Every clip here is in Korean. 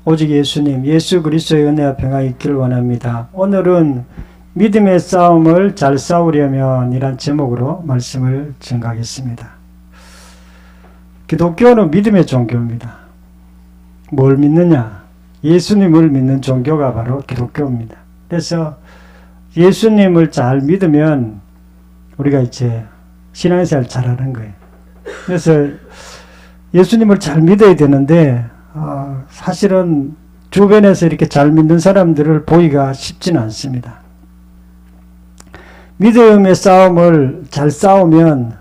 오직 예수님, 예수 그리스도의 은혜와 평안이 있기를 원합니다. 오늘은 믿음의 싸움을 잘 싸우려면 이란 제목으로 말씀을 전가하겠습니다. 기독교는 믿음의 종교입니다. 뭘 믿느냐? 예수님을 믿는 종교가 바로 기독교입니다. 그래서 예수님을 잘 믿으면 우리가 이제 신앙생활 잘하는 거예요. 그래서 예수님을 잘 믿어야 되는데 사실은 주변에서 이렇게 잘 믿는 사람들을 보기가 쉽지는 않습니다. 믿음의 싸움을 잘 싸우면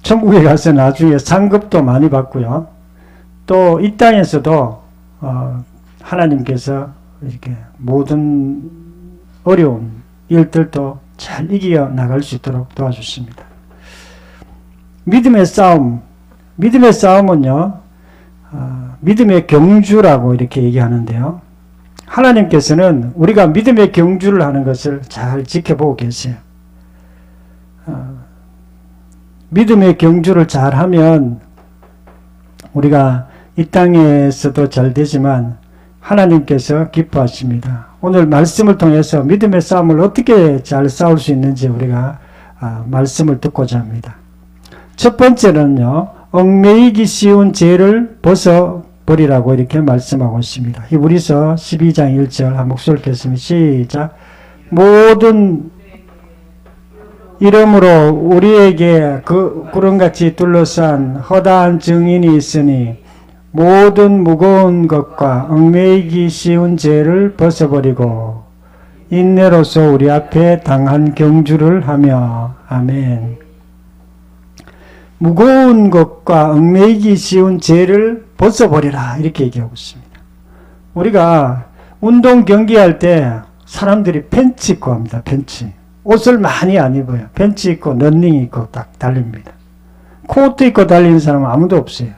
천국에 가서 나중에 상급도 많이 받고요. 또 이 땅에서도 하나님께서 이렇게 모든 어려운 일들도 잘 이겨 나갈 수 있도록 도와주십니다. 믿음의 싸움은요, 믿음의 경주라고 이렇게 얘기하는데요. 하나님께서는 우리가 믿음의 경주를 하는 것을 잘 지켜보고 계세요. 믿음의 경주를 잘 하면 우리가 이 땅에서도 잘 되지만 하나님께서 기뻐하십니다. 오늘 말씀을 통해서 믿음의 싸움을 어떻게 잘 싸울 수 있는지 우리가 말씀을 듣고자 합니다. 첫 번째는요, 얽매이기 쉬운 죄를 벗어버리라고 이렇게 말씀하고 있습니다. 히브리서 12장 1절 한 목소리 켰습니다. 시작. 모든 이름으로 우리에게 구름같이 둘러싼 허다한 증인이 있으니 모든 무거운 것과 얽매이기 쉬운 죄를 벗어버리고 인내로서 우리 앞에 당한 경주를 하며. 아멘. 무거운 것과 얽매이기 쉬운 죄를 벗어버리라 이렇게 얘기하고 있습니다. 우리가 운동 경기할 때 사람들이 팬츠 입고 합니다. 팬츠. 옷을 많이 안 입어요. 팬츠 입고 런닝 입고 딱 달립니다. 코트 입고 달리는 사람은 아무도 없어요.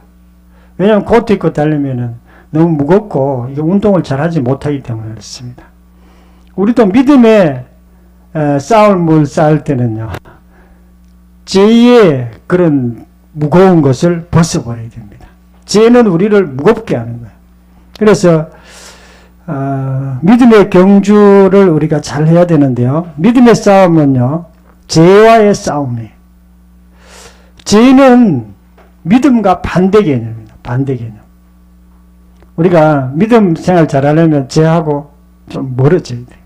왜냐하면 코트 입고 달리면은 너무 무겁고 이게 운동을 잘하지 못하기 때문에 그렇습니다. 우리도 믿음의 싸움을 싸울 때는요, 죄의 그런 무거운 것을 벗어버려야 됩니다. 죄는 우리를 무겁게 하는 거예요. 그래서 믿음의 경주를 우리가 잘 해야 되는데요. 믿음의 싸움은요, 죄와의 싸움이에요. 죄는 믿음과 반대 개념입니다. 반대 개념. 우리가 믿음 생활 잘하려면 죄하고 좀 멀어져야 돼요.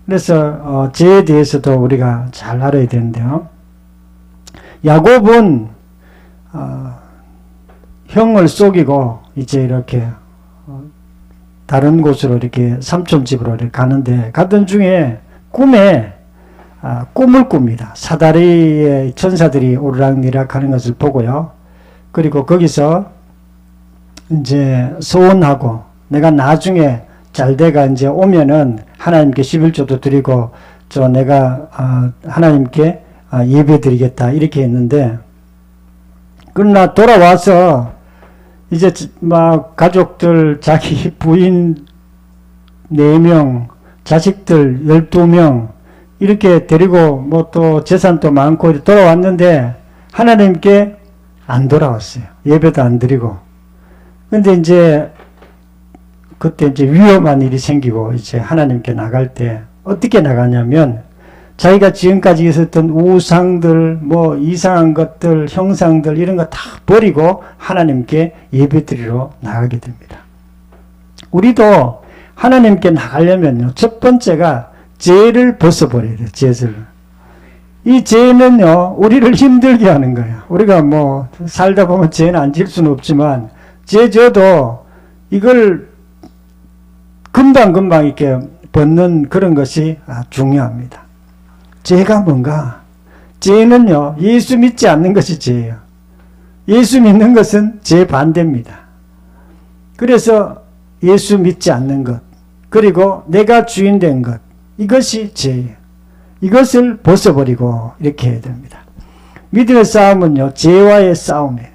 그래서 죄에 대해서도 우리가 잘 알아야 되는데요. 야곱은 형을 속이고 이제 이렇게 다른 곳으로 이렇게 삼촌 집으로 이렇게 가는데 가던 중에 꿈에 꿈을 꿉니다. 사다리의 천사들이 오르락내리락 하는 것을 보고요. 그리고 거기서 이제 소원하고 내가 나중에 잘 돼가 이제 오면은 하나님께 11조도 드리고 내가 하나님께 예배 드리겠다 이렇게 했는데, 그러나 돌아와서 이제 막 가족들 자기 부인 4명 자식들 12명 이렇게 데리고 뭐 또 재산도 많고 돌아왔는데 하나님께 안 돌아왔어요. 예배도 안 드리고. 근데 이제 그때 이제 위험한 일이 생기고 이제 하나님께 나갈 때 어떻게 나가냐면 자기가 지금까지 있었던 우상들, 뭐 이상한 것들, 형상들 이런 거 다 버리고 하나님께 예배드리러 나가게 됩니다. 우리도 하나님께 나가려면요, 첫 번째가 죄를 벗어버려야 돼요. 죄를. 이 죄는요, 우리를 힘들게 하는 거예요. 우리가 뭐 살다 보면 죄는 안 질 수는 없지만 죄 져도 이걸 금방금방 이렇게 벗는 그런 것이 중요합니다. 죄가 뭔가? 죄는요, 예수 믿지 않는 것이 죄예요. 예수 믿는 것은 죄 반대입니다. 그래서 예수 믿지 않는 것, 그리고 내가 주인 된 것, 이것이 죄예요. 이것을 벗어버리고 이렇게 해야 됩니다. 믿음의 싸움은요, 죄와의 싸움이에요.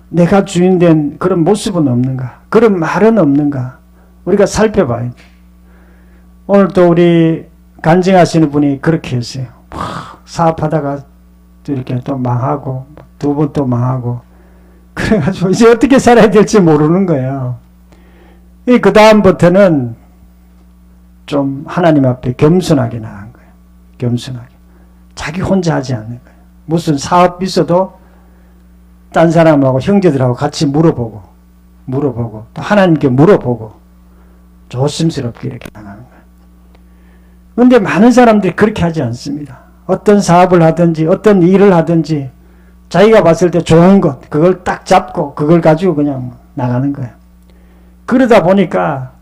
내가 주인 된 그런 모습은 없는가? 그런 말은 없는가? 우리가 살펴봐야 돼요. 오늘 또 우리 간증하시는 분이 그렇게 했어요. 사업하다가 이렇게 또 망하고, 2번 또 망하고. 그래가지고 이제 어떻게 살아야 될지 모르는 거예요. 그 다음부터는 좀 하나님 앞에 겸손하게 나간 거예요. 겸손하게. 자기 혼자 하지 않는 거예요. 무슨 사업 있어도 딴 사람하고 형제들하고 같이 물어보고 또 하나님께 물어보고 조심스럽게 이렇게 나가는 거예요. 그런데 많은 사람들이 그렇게 하지 않습니다. 어떤 사업을 하든지 어떤 일을 하든지 자기가 봤을 때 좋은 것 그걸 딱 잡고 그걸 가지고 그냥 나가는 거예요. 그러다 보니까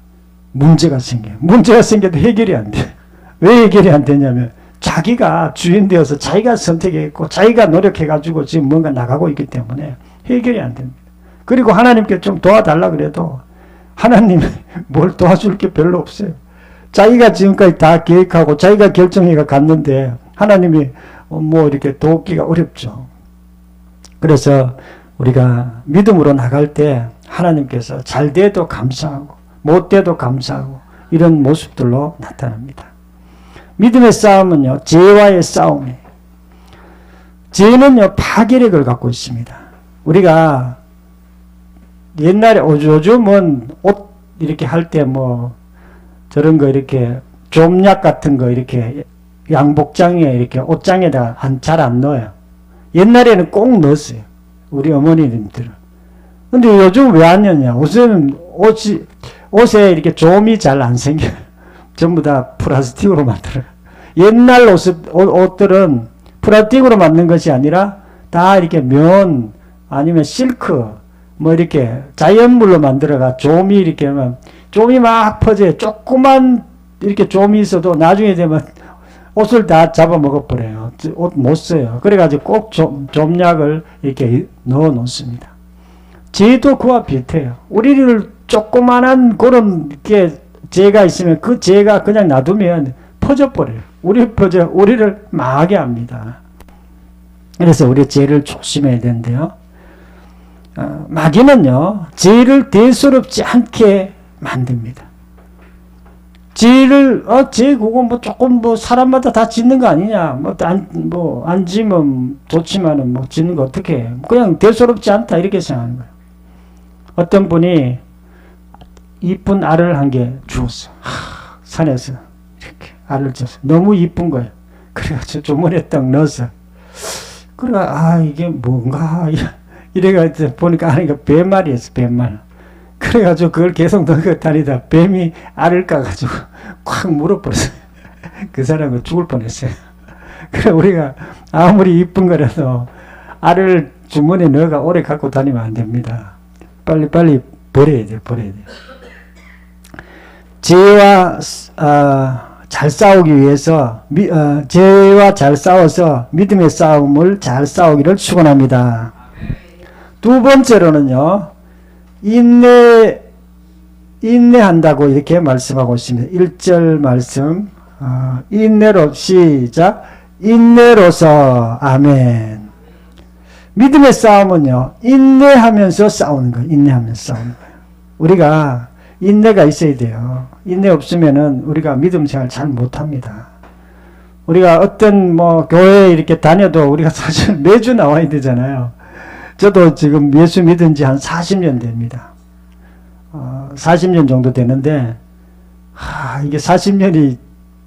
문제가 생겨요. 문제가 생겨도 해결이 안 돼. 왜 해결이 안 되냐면 자기가 주인 되어서 자기가 선택했고 자기가 노력해가지고 지금 뭔가 나가고 있기 때문에 해결이 안 됩니다. 그리고 하나님께 좀 도와달라 그래도 하나님이 뭘 도와줄 게 별로 없어요. 자기가 지금까지 다 계획하고 자기가 결정해가 갔는데 하나님이 뭐 이렇게 돕기가 어렵죠. 그래서 우리가 믿음으로 나갈 때 하나님께서 잘 돼도 감사하고 못 돼도 감사하고 이런 모습들로 나타납니다. 믿음의 싸움은요, 죄와의 싸움이에요. 죄는요, 파괴력을 갖고 있습니다. 우리가 옛날에 요즘은 옷 이렇게 할 때 뭐 저런 거 이렇게 좀약 같은 거 이렇게 양복장에 이렇게 옷장에다 잘 안 넣어요. 옛날에는 꼭 넣었어요. 우리 어머니들은. 근데 요즘 왜 안 넣냐? 옷에 이렇게 좀이 잘 안 생겨요. 전부 다 플라스틱으로 만들어요. 옛날 옷들은 플라스틱으로 만든 것이 아니라 다 이렇게 면 아니면 실크 뭐 이렇게 자연물로 만들어가 좀이 이렇게 하면 좀이 막 퍼져요. 조그만 이렇게 좀이 있어도 나중에 되면 옷을 다 잡아먹어버려요. 옷 못 써요. 그래가지고 꼭 좀약을 이렇게 넣어 놓습니다. 죄도 그와 비슷해요. 우리를 조그만한 그런 게 죄가 있으면 그 죄가 그냥 놔두면 퍼져버려요. 우리를 망하게 합니다. 그래서 우리 죄를 조심해야 되는데요. 마귀는요, 죄를 대수롭지 않게 만듭니다. 죄를, 죄 그거 뭐 조금 뭐 사람마다 다 짓는 거 아니냐. 안 지면 좋지만은 뭐 짓는 거 어떻게 해. 그냥 대수롭지 않다. 이렇게 생각하는 거예요. 어떤 분이 이쁜 알을 한 개 주었어. 산에서 이렇게 알을 줬어. 너무 이쁜 거예요. 그래가지고 주머니에 딱 넣어서. 그래, 이게 뭔가. 이래가지고 보니까 아니가 뱀말이었어, 뱀말. 그래가지고 그걸 계속 넣고 다니다 뱀이 알을 까가지고 콱 물어버렸어요. 그 사람은 죽을 뻔했어요. 그래, 우리가 아무리 이쁜 거라도 알을 주머니에 넣어가 오래 갖고 다니면 안 됩니다. 빨리 버려야 돼요. 죄와 잘 싸우기 위해서 죄와 잘 싸워서 믿음의 싸움을 잘 싸우기를 축원합니다. 두 번째로는요, 인내한다고 이렇게 말씀하고 있습니다. 1절 말씀, 인내로 시작, 인내로서 아멘. 믿음의 싸움은요, 인내하면서 싸우는 거예요. 우리가 인내가 있어야 돼요. 인내 없으면은 우리가 믿음 생활 잘 못합니다. 우리가 어떤 교회에 이렇게 다녀도 우리가 사실 매주 나와야 되잖아요. 저도 지금 예수 믿은 지 한 40년 됩니다. 40년 정도 되는데, 이게 40년이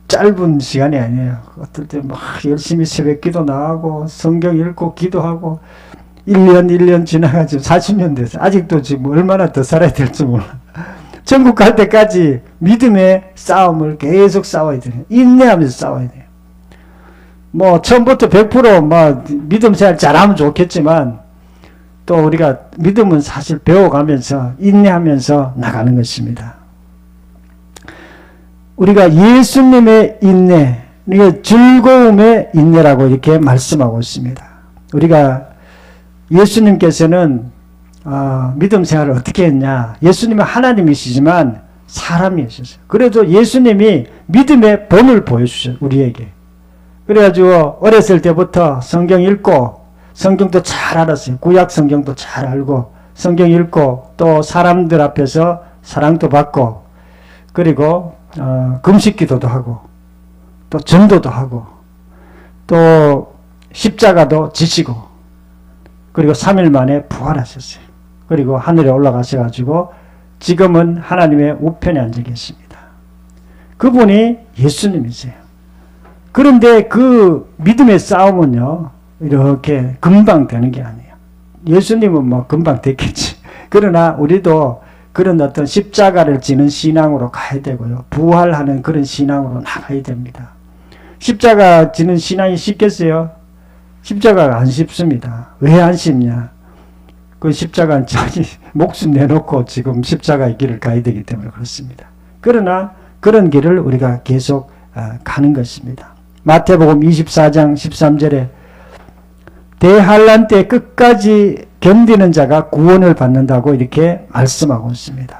짧은 시간이 아니에요. 어떨 때 막 열심히 새벽 기도 나가고, 성경 읽고, 기도하고, 1년 지나가지고 40년 됐어요. 아직도 지금 얼마나 더 살아야 될지 몰라. 천국 갈 때까지 믿음의 싸움을 계속 싸워야 돼요. 인내하면서 싸워야 돼요. 처음부터 100% 믿음 생활 잘하면 좋겠지만, 또 우리가 믿음은 사실 배워가면서 인내하면서 나가는 것입니다. 우리가 예수님의 인내, 즐거움의 인내라고 이렇게 말씀하고 있습니다. 우리가 예수님께서는 믿음 생활을 어떻게 했냐. 예수님은 하나님이시지만 사람이셨어요. 그래도 예수님이 믿음의 본을 보여주셨어요. 우리에게. 그래가지고 어렸을 때부터 성경 읽고 성경도 잘 알았어요. 구약 성경도 잘 알고 성경 읽고 또 사람들 앞에서 사랑도 받고 그리고 금식 기도도 하고 또 전도도 하고 또 십자가도 지시고 그리고 3일 만에 부활하셨어요. 그리고 하늘에 올라가셔가지고 지금은 하나님의 우편에 앉아 계십니다. 그분이 예수님이세요. 그런데 그 믿음의 싸움은요, 이렇게 금방 되는 게 아니에요. 예수님은 뭐 금방 됐겠지. 그러나 우리도 그런 어떤 십자가를 지는 신앙으로 가야 되고요. 부활하는 그런 신앙으로 나가야 됩니다. 십자가 지는 신앙이 쉽겠어요? 십자가가 안 쉽습니다. 왜 안 쉽냐? 그 십자가는 자기 목숨 내놓고 지금 십자가의 길을 가야 되기 때문에 그렇습니다. 그러나 그런 길을 우리가 계속 가는 것입니다. 마태복음 24장 13절에 대환란 때 끝까지 견디는 자가 구원을 받는다고 이렇게 말씀하고 있습니다.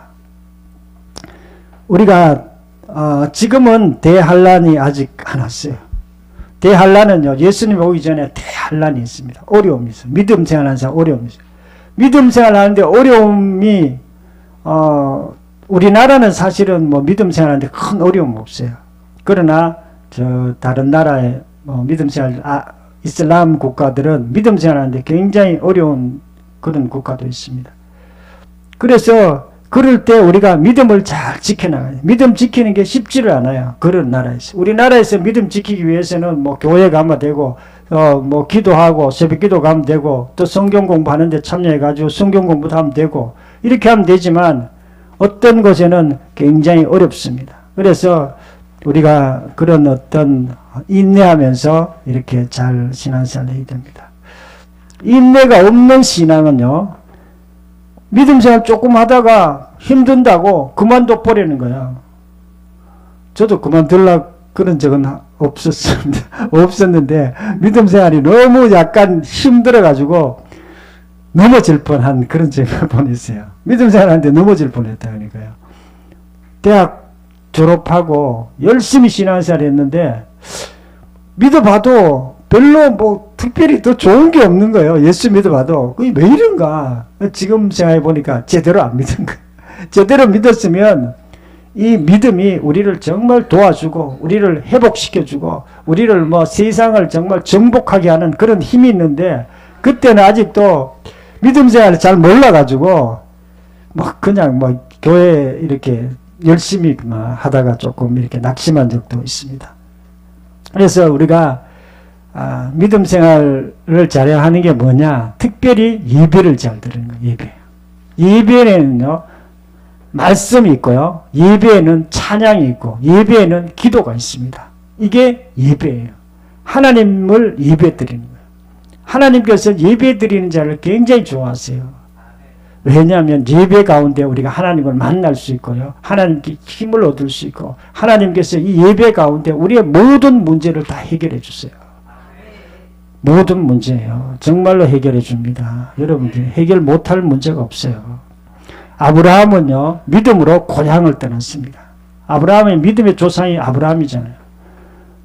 우리가 지금은 대환란이 아직 안 왔어요. 대환란은요, 예수님 오기 전에 대환란이 있습니다. 어려움이 있어요. 믿음 생활하는 사람 어려움이 있어요. 믿음 생활하는데 어려움이 우리나라는 사실은 뭐 믿음 생활하는데 큰 어려움 없어요. 그러나 저 다른 나라의 믿음 생활 이슬람 국가들은 믿음 생활하는데 굉장히 어려운 그런 국가도 있습니다. 그래서 그럴 때 우리가 믿음을 잘 지켜나가야 돼요. 믿음 지키는 게 쉽지를 않아요. 그런 나라에서. 우리나라에서 믿음 지키기 위해서는 뭐 교회 가면 되고 뭐 기도하고 새벽 기도 가면 되고 또 성경 공부하는데 참여해가지고 성경 공부도 하면 되고 이렇게 하면 되지만 어떤 곳에는 굉장히 어렵습니다. 그래서 우리가 그런 어떤 인내하면서 이렇게 잘 신앙생활을 해야 됩니다. 인내가 없는 신앙은요, 믿음생활 조금 하다가 힘든다고 그만둬 버리는 거야. 저도 그만둘라 그런 적은 없었는데 믿음생활이 너무 약간 힘들어가지고 넘어질 뻔한 그런 적이 몇 번 있어요. 믿음생활하는데 넘어질 뻔했다 그러니까요. 대학 졸업하고 열심히 신앙생활 했는데 믿어봐도 별로 뭐 특별히 더 좋은 게 없는 거예요. 예수 믿어봐도 그게 왜 이런가. 지금 생각해 보니까 제대로 안 믿은 거예요. 제대로 믿었으면 이 믿음이 우리를 정말 도와주고 우리를 회복시켜주고 우리를 뭐 세상을 정말 정복하게 하는 그런 힘이 있는데 그때는 아직도 믿음 생활을 잘 몰라가지고 뭐 그냥 뭐 교회 이렇게 열심히 하다가 조금 이렇게 낙심한 적도 있습니다. 그래서 우리가 믿음 생활을 잘해야 하는 게 뭐냐? 특별히 예배를 잘 드리는 거예요. 예배. 예배에는요, 말씀이 있고요. 예배에는 찬양이 있고 예배에는 기도가 있습니다. 이게 예배예요. 하나님을 예배 드리는 거예요. 하나님께서 예배 드리는 자를 굉장히 좋아하세요. 왜냐하면 예배 가운데 우리가 하나님을 만날 수 있고요. 하나님께 힘을 얻을 수 있고 하나님께서 이 예배 가운데 우리의 모든 문제를 다 해결해 주세요. 모든 문제예요. 정말로 해결해 줍니다. 여러분들 해결 못할 문제가 없어요. 아브라함은요, 믿음으로 고향을 떠났습니다. 아브라함의 믿음의 조상이 아브라함이잖아요.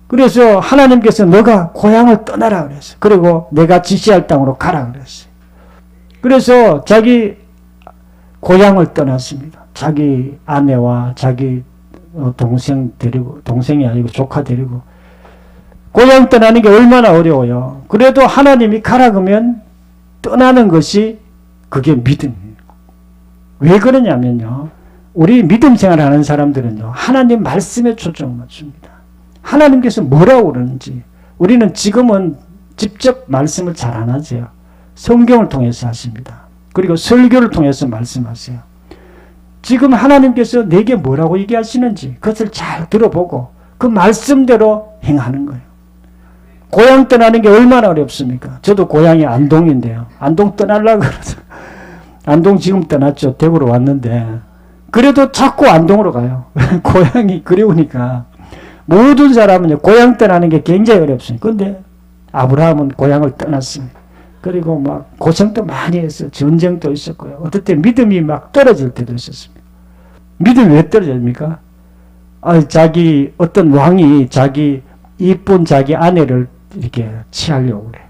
그래서 하나님께서 너가 고향을 떠나라 그랬어요. 그리고 내가 지시할 땅으로 가라 그랬어요. 그래서 자기 고향을 떠났습니다. 자기 아내와 자기 동생 데리고, 동생이 아니고 조카 데리고 고향 떠나는 게 얼마나 어려워요. 그래도 하나님이 가라 그러면 떠나는 것이 그게 믿음이에요. 왜 그러냐면요, 우리 믿음 생활하는 사람들은요, 하나님 말씀에 초점을 맞춥니다. 하나님께서 뭐라고 그러는지. 우리는 지금은 직접 말씀을 잘 안 하죠. 성경을 통해서 하십니다. 그리고 설교를 통해서 말씀하세요. 지금 하나님께서 내게 뭐라고 얘기하시는지 그것을 잘 들어보고 그 말씀대로 행하는 거예요. 고향 떠나는 게 얼마나 어렵습니까? 저도 고향이 안동인데요. 안동 떠나려고 그러죠. 안동 지금 떠났죠. 대구로 왔는데 그래도 자꾸 안동으로 가요. 고향이 그리우니까. 모든 사람은 고향 떠나는 게 굉장히 어렵습니다. 그런데 아브라함은 고향을 떠났습니다. 그리고 막 고생도 많이 했어요. 전쟁도 있었고요. 어떨 때 믿음이 막 떨어질 때도 있었습니다. 믿음이 왜 떨어집니까? 자기 어떤 왕이 자기 이쁜 자기 아내를 이렇게 취하려고 그래.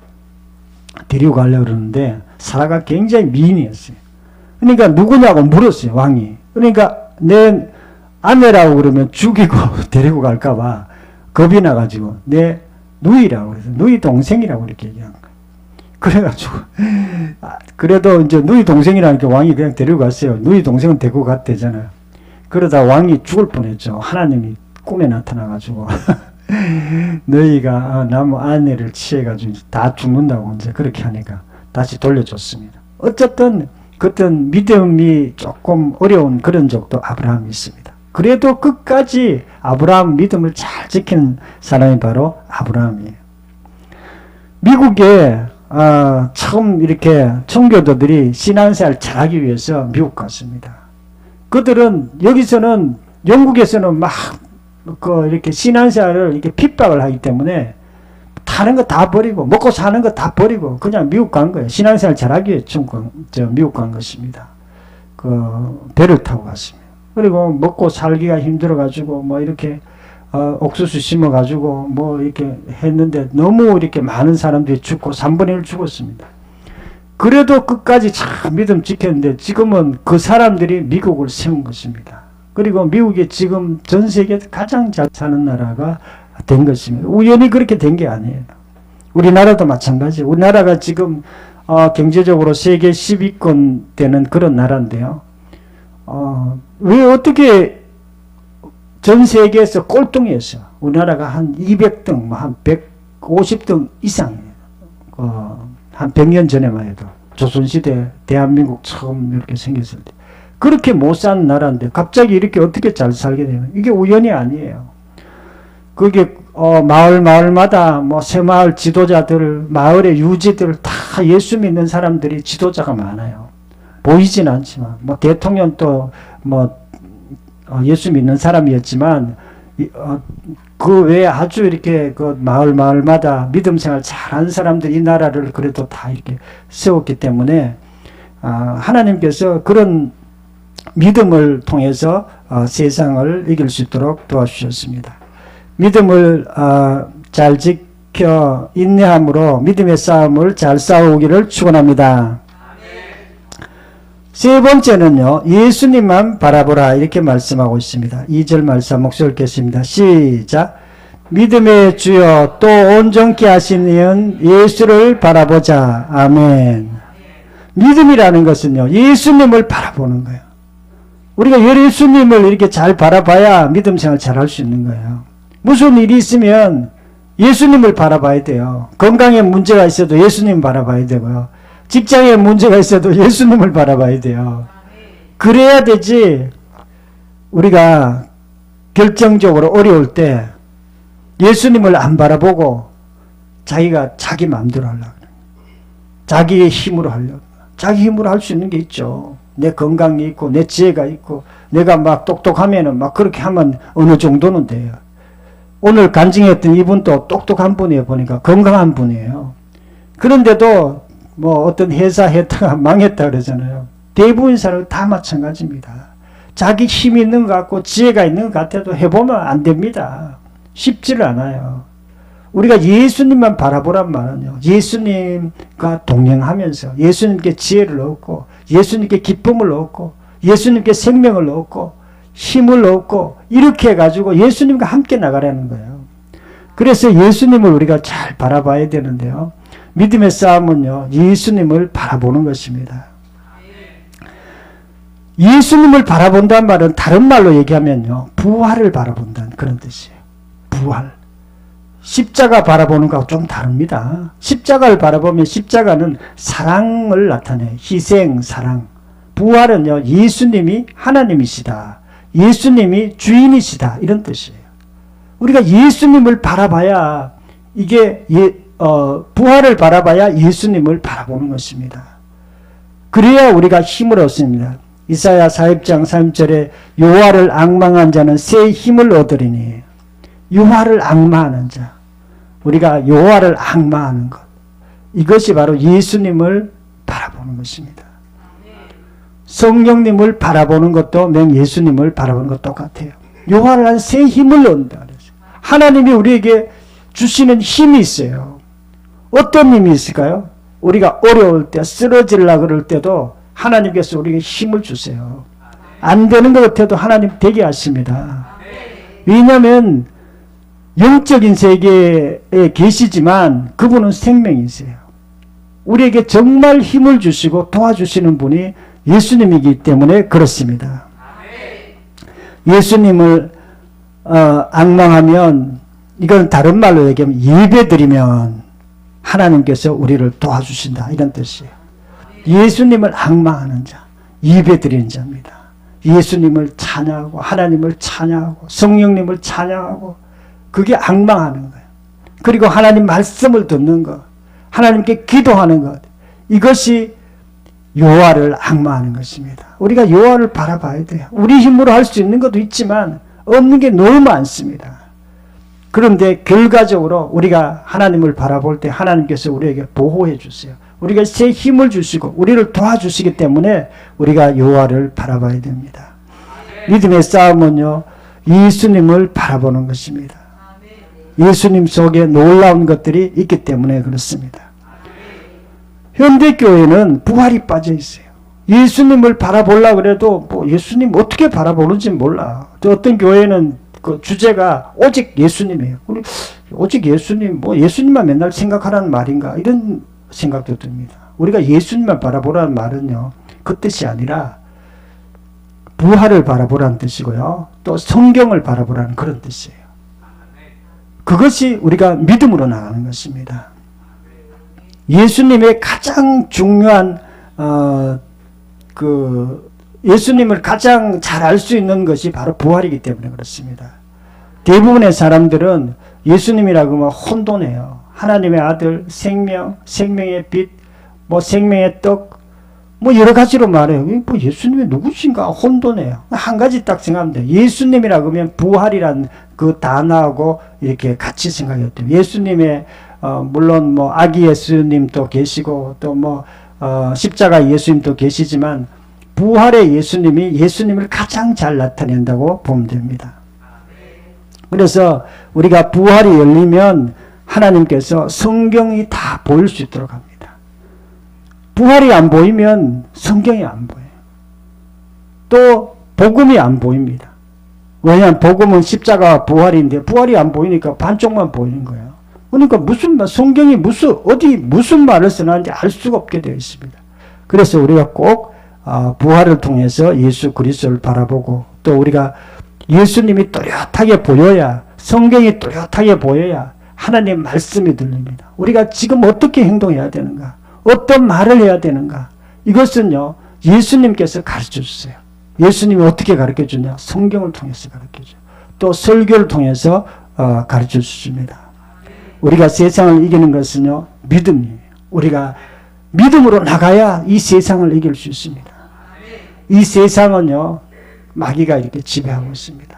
데리고 가려고 그러는데 사라가 굉장히 미인이었어요. 그러니까 누구냐고 물었어요. 왕이. 그러니까 내 아내라고 그러면 죽이고 데리고 갈까봐 겁이 나가지고 내 누이라고 해서 누이 동생이라고 이렇게 얘기한 거예요. 그래가지고 그래도 이제 누이 동생이라니까 왕이 그냥 데리고 갔어요. 누이 동생은 데리고 갔대잖아요. 그러다 왕이 죽을 뻔했죠. 하나님이 꿈에 나타나가지고 너희가 나무 아내를 취해가지고 다 죽는다고 이제 그렇게 하니까 다시 돌려줬습니다. 어쨌든 그땐 믿음이 조금 어려운 그런 적도 아브라함이 있습니다. 그래도 끝까지 아브라함 믿음을 잘 지키는 사람이 바로 아브라함이에요. 미국에 처음 이렇게 청교도들이 신앙생활 잘하기 위해서 미국 갔습니다. 그들은 여기서는 영국에서는 막 이렇게 신앙생활을 이렇게 핍박을 하기 때문에 타는 거 다 버리고 먹고 사는 거 다 버리고 그냥 미국 간 거예요. 신앙생활 잘하기 위해 미국 간 것입니다. 배를 타고 갔습니다. 그리고 먹고 살기가 힘들어가지고 뭐 이렇게 옥수수 심어가지고 뭐 이렇게 했는데 너무 이렇게 많은 사람들이 죽고 3분의 1 죽었습니다. 그래도 끝까지 참 믿음 지켰는데 지금은 그 사람들이 미국을 세운 것입니다. 그리고 미국이 지금 전 세계 가장 잘 사는 나라가 된 것입니다. 우연히 그렇게 된 게 아니에요. 우리나라도 마찬가지. 우리나라가 지금 경제적으로 세계 10위권 되는 그런 나라인데요. 왜 어떻게 전 세계에서 꼴등이었어요. 우리나라가 한 200등, 한 150등 이상이에요. 한 100년 전에만 해도 조선시대 대한민국 처음 이렇게 생겼을 때 그렇게 못 사는 나라인데 갑자기 이렇게 어떻게 잘 살게 되면 이게 우연이 아니에요. 그게 마을마다 뭐 새마을 지도자들, 마을의 유지들 다 예수 믿는 사람들이 지도자가 많아요. 보이진 않지만 뭐 대통령도 뭐 예수 믿는 사람이었지만 그 외에 아주 이렇게 그 마을마다 믿음 생활 잘하는 사람들이 이 나라를 그래도 다 이렇게 세웠기 때문에 하나님께서 그런 믿음을 통해서 세상을 이길 수 있도록 도와주셨습니다. 믿음을 잘 지켜 인내함으로 믿음의 싸움을 잘 싸우기를 축원합니다. 세 번째는요, 예수님만 바라보라 이렇게 말씀하고 있습니다. 2절 말씀 목소리 읽겠습니다. 시작. 믿음의 주여 또 온전케 하시는 예수를 바라보자. 아멘. 믿음이라는 것은요, 예수님을 바라보는 거예요. 우리가 예수님을 이렇게 잘 바라봐야 믿음 생활 잘 할 수 있는 거예요. 무슨 일이 있으면 예수님을 바라봐야 돼요. 건강에 문제가 있어도 예수님 바라봐야 되고요. 직장에 문제가 있어도 예수님을 바라봐야 돼요. 그래야 되지. 우리가 결정적으로 어려울 때 예수님을 안 바라보고 자기가 자기 마음대로 하려고 그래요. 자기의 힘으로 하려고. 자기 힘으로 할 수 있는 게 있죠. 내 건강이 있고 내 지혜가 있고 내가 막 똑똑하면은 막 그렇게 하면 어느 정도는 돼요. 오늘 간증했던 이분도 똑똑한 분이에요. 보니까 건강한 분이에요. 그런데도 뭐 어떤 회사 했다가 망했다 그러잖아요. 대부분 사람은 다 마찬가지입니다. 자기 힘이 있는 것 같고 지혜가 있는 것 같아도 해보면 안 됩니다. 쉽지를 않아요. 우리가 예수님만 바라보란 말은요. 예수님과 동행하면서 예수님께 지혜를 얻고 예수님께 기쁨을 얻고 예수님께 생명을 얻고 힘을 얻고 이렇게 해가지고 예수님과 함께 나가라는 거예요. 그래서 예수님을 우리가 잘 바라봐야 되는데요. 믿음의 싸움은요. 예수님을 바라보는 것입니다. 예수님을 바라본다는 말은 다른 말로 얘기하면요. 부활을 바라본다는 그런 뜻이에요. 부활. 십자가 바라보는 것하고 좀 다릅니다. 십자가를 바라보면 십자가는 사랑을 나타내요. 희생, 사랑. 부활은요. 예수님이 하나님이시다. 예수님이 주인이시다. 이런 뜻이에요. 우리가 예수님을 바라봐야 이게 부활을 바라봐야 예수님을 바라보는 것입니다. 그래야 우리가 힘을 얻습니다. 이사야 40장 3절에 여호와를 앙망한 자는 새 힘을 얻으리니 여호와를 앙망하는 자 우리가 여호와를 앙망하는 것 이것이 바로 예수님을 바라보는 것입니다. 성령님을 바라보는 것도 맨 예수님을 바라보는 것 똑같아요. 여호와를 한 새 힘을 얻는다 그랬어요. 하나님이 우리에게 주시는 힘이 있어요. 어떤 힘이 있을까요? 우리가 어려울 때 쓰러지려고 그럴 때도 하나님께서 우리에게 힘을 주세요. 안 되는 것 같아도 하나님 되게 하십니다. 왜냐하면 영적인 세계에 계시지만 그분은 생명이세요. 우리에게 정말 힘을 주시고 도와주시는 분이 예수님이기 때문에 그렇습니다. 예수님을 앙망하면, 이건 다른 말로 얘기하면 예배드리면 하나님께서 우리를 도와주신다, 이런 뜻이에요. 예수님을 앙망하는 자, 예배드리는 자입니다. 예수님을 찬양하고 하나님을 찬양하고 성령님을 찬양하고, 그게 앙망하는 거예요. 그리고 하나님 말씀을 듣는 것, 하나님께 기도하는 것, 이것이 여호와를 앙망하는 것입니다. 우리가 여호와를 바라봐야 돼요. 우리 힘으로 할 수 있는 것도 있지만 없는 게 너무 많습니다. 그런데 결과적으로 우리가 하나님을 바라볼 때 하나님께서 우리에게 보호해 주세요. 우리가 새 힘을 주시고 우리를 도와주시기 때문에 우리가 여호와를 바라봐야 됩니다. 믿음의 싸움은요, 예수님을 바라보는 것입니다. 예수님 속에 놀라운 것들이 있기 때문에 그렇습니다. 현대교회는 부활이 빠져 있어요. 예수님을 바라보려고 그래도 뭐 예수님 어떻게 바라보는지 몰라. 또 어떤 교회는 그 주제가 오직 예수님이에요. 우리 오직 예수님, 뭐 예수님만 맨날 생각하라는 말인가, 이런 생각도 듭니다. 우리가 예수님만 바라보라는 말은요, 그 뜻이 아니라 부활을 바라보라는 뜻이고요, 또 성경을 바라보라는 그런 뜻이에요. 그것이 우리가 믿음으로 나가는 것입니다. 예수님의 가장 중요한 예수님을 가장 잘 알 수 있는 것이 바로 부활이기 때문에 그렇습니다. 대부분의 사람들은 예수님이라고 하면 혼돈해요. 하나님의 아들, 생명, 생명의 빛, 뭐 생명의 떡, 뭐 여러 가지로 말해요. 뭐 예수님이 누구신가 혼돈해요. 한 가지 딱 생각하면 돼요. 예수님이라고 하면 부활이란 그 단어하고 이렇게 같이 생각해야 돼요. 예수님의 물론 뭐 아기 예수님도 계시고 또 뭐 십자가 예수님도 계시지만 부활의 예수님이 예수님을 가장 잘 나타낸다고 보면 됩니다. 그래서 우리가 부활이 열리면 하나님께서 성경이 다 보일 수 있도록 합니다. 부활이 안 보이면 성경이 안 보여요. 또 복음이 안 보입니다. 왜냐하면 복음은 십자가와 부활인데 부활이 안 보이니까 반쪽만 보이는 거예요. 그러니까 성경이 무슨 말을 써놨는지 알 수가 없게 되어 있습니다. 그래서 우리가 꼭 부활을 통해서 예수 그리스도를 바라보고, 또 우리가 예수님이 또렷하게 보여야, 성경이 또렷하게 보여야 하나님의 말씀이 들립니다. 우리가 지금 어떻게 행동해야 되는가, 어떤 말을 해야 되는가, 이것은요 예수님께서 가르쳐 주세요. 예수님이 어떻게 가르쳐 주냐, 성경을 통해서 가르쳐 줘요. 또 설교를 통해서 가르쳐 주십니다. 우리가 세상을 이기는 것은요 믿음이에요. 우리가 믿음으로 나가야 이 세상을 이길 수 있습니다. 이 세상은요 마귀가 이렇게 지배하고 있습니다.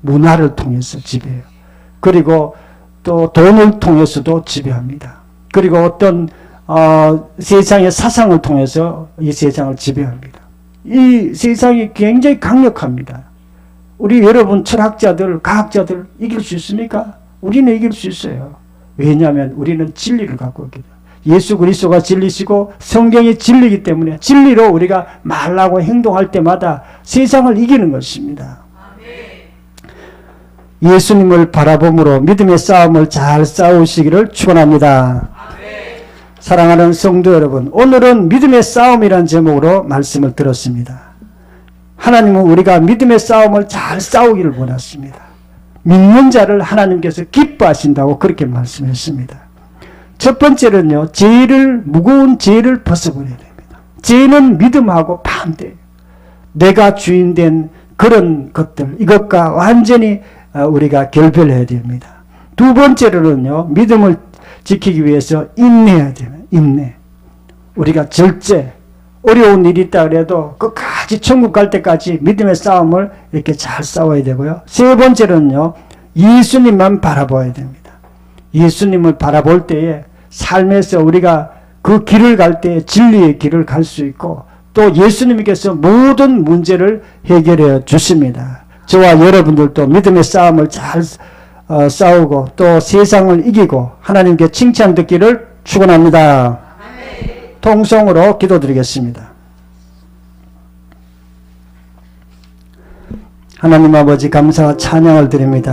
문화를 통해서 지배해요. 그리고 또 돈을 통해서도 지배합니다. 그리고 어떤 세상의 사상을 통해서 이 세상을 지배합니다. 이 세상이 굉장히 강력합니다. 우리 여러분 철학자들, 과학자들 이길 수 있습니까? 우리는 이길 수 있어요. 왜냐하면 우리는 진리를 갖고 있기 때문에. 예수 그리스도가 진리시고 성경이 진리이기 때문에 진리로 우리가 말하고 행동할 때마다 세상을 이기는 것입니다. 예수님을 바라봄으로 믿음의 싸움을 잘 싸우시기를 축원합니다. 사랑하는 성도 여러분, 오늘은 믿음의 싸움이라는 제목으로 말씀을 들었습니다. 하나님은 우리가 믿음의 싸움을 잘 싸우기를 원하십니다. 믿는 자를 하나님께서 기뻐하신다고 그렇게 말씀했습니다. 첫 번째는요, 무거운 죄를 벗어버려야 됩니다. 죄는 믿음하고 반대예요. 내가 주인된 그런 것들, 이것과 완전히 우리가 결별해야 됩니다. 두 번째로는요, 믿음을 지키기 위해서 인내해야 됩니다. 인내. 우리가 절제, 어려운 일이 있다 그래도 끝까지 천국 갈 때까지 믿음의 싸움을 이렇게 잘 싸워야 되고요. 세 번째로는요, 예수님만 바라봐야 됩니다. 예수님을 바라볼 때에 삶에서 우리가 그 길을 갈 때 진리의 길을 갈 수 있고, 또 예수님께서 모든 문제를 해결해 주십니다. 저와 여러분들도 믿음의 싸움을 잘 싸우고 또 세상을 이기고 하나님께 칭찬 듣기를 축원합니다. 통성으로 기도드리겠습니다. 하나님 아버지, 감사와 찬양을 드립니다.